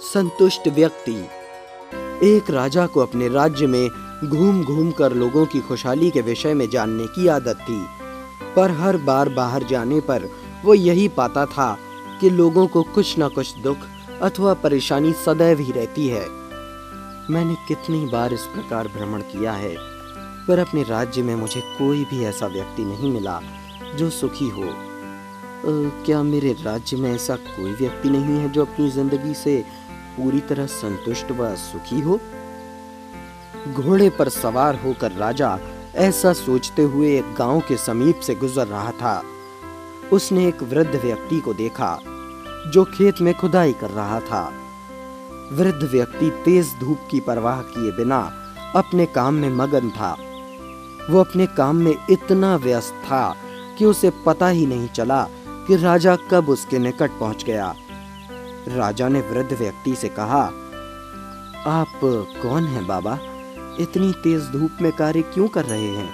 संतुष्ट व्यक्ति। एक राजा को अपने राज्य में घूम घूम कर लोगों की खुशहाली के विषय में जानने की आदत थी, पर हर बार बाहर जाने पर वो यही पाता था कि लोगों को कुछ न कुछ दुख अथवा परेशानी सदैव ही रहती है। मैंने कितनी बार इस प्रकार भ्रमण किया है, पर अपने राज्य में मुझे कोई भी ऐसा व्यक्ति नहीं मिला जो सुखी हो। क्या मेरे राज्य में ऐसा कोई व्यक्ति नहीं है जो अपनी जिंदगी से पूरी तरह संतुष्ट व सुखी हो? घोड़े पर सवार होकर राजा ऐसा सोचते हुए एक गांव के समीप से गुजर रहा था। उसने एक वृद्ध व्यक्ति को देखा जो खेत में खुदाई कर रहा था। वृद्ध व्यक्ति तेज धूप की परवाह किए बिना अपने काम में मगन था। वो अपने काम में इतना व्यस्त था कि उसे पता ही नहीं चला कि राजा कब उसके निकट पहुंच गया। राजा ने वृद्ध व्यक्ति से कहा, आप कौन हैं बाबा? इतनी तेज धूप में कार्य क्यों कर रहे हैं?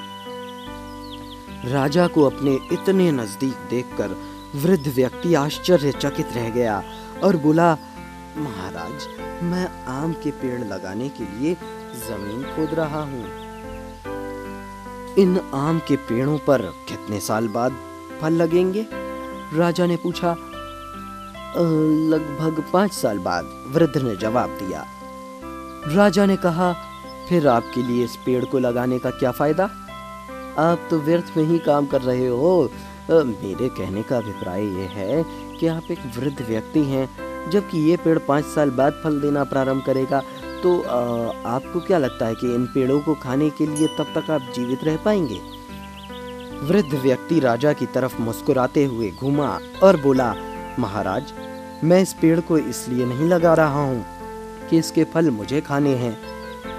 राजा को अपने इतने नजदीक देखकर वृद्ध व्यक्ति आश्चर्यचकित रह गया और बोला, महाराज, मैं आम के पेड़ लगाने के लिए जमीन खोद रहा हूँ। इन आम के पेड़ों पर कितने साल बाद फल लगेंगे? राजा ने पूछा। लगभग 5 साल बाद, वृद्ध ने जवाब दिया। राजा ने कहा, फिर आपके लिए इस पेड़ को लगाने का क्या फायदा? आप तो व्यर्थ में ही काम कर रहे हो। मेरे कहने का अभिप्राय यह है कि आप एक वृद्ध व्यक्ति हैं, जबकि ये पेड़ 5 साल बाद फल देना प्रारंभ करेगा। तो आपको क्या लगता है कि इन पेड़ों को खाने के लिए तब तक आप जीवित रह पाएंगे? वृद्ध व्यक्ति राजा की तरफ मुस्कुराते हुए घूमा और बोला, महाराज, मैं इस पेड़ को इसलिए नहीं लगा रहा हूँ कि इसके फल मुझे खाने हैं।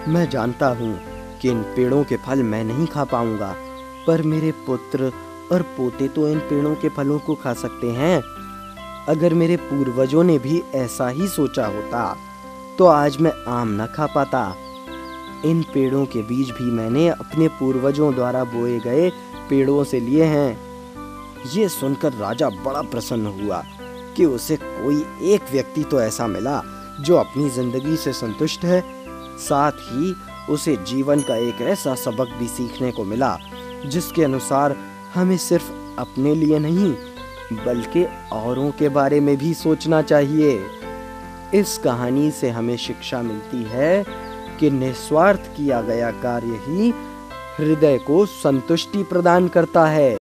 मैं जानता हूँ कि इन पेड़ों के फल मैं नहीं खा पाऊंगा, पर मेरे पुत्र और पोते तो इन पेड़ों के फलों को खा सकते हैं। अगर मेरे पूर्वजों ने भी ऐसा ही सोचा होता तो आज मैं आम न खा पाता। इन पेड़ों के बीज भी मैंने अपने पूर्वजों द्वारा बोए गए पेड़ों से लिए हैं। ये सुनकर राजा बड़ा प्रसन्न हुआ कि उसे कोई एक व्यक्ति तो ऐसा मिला जो अपनी जिंदगी से संतुष्ट है। साथ ही उसे जीवन का एक ऐसा सबक भी सीखने को मिला जिसके अनुसार हमें सिर्फ अपने लिए नहीं बल्कि औरों के बारे में भी सोचना चाहिए। इस कहानी से हमें शिक्षा मिलती है कि निस्वार्थ किया गया कार्य ही हृदय को संतुष्टि प्रदान करता है।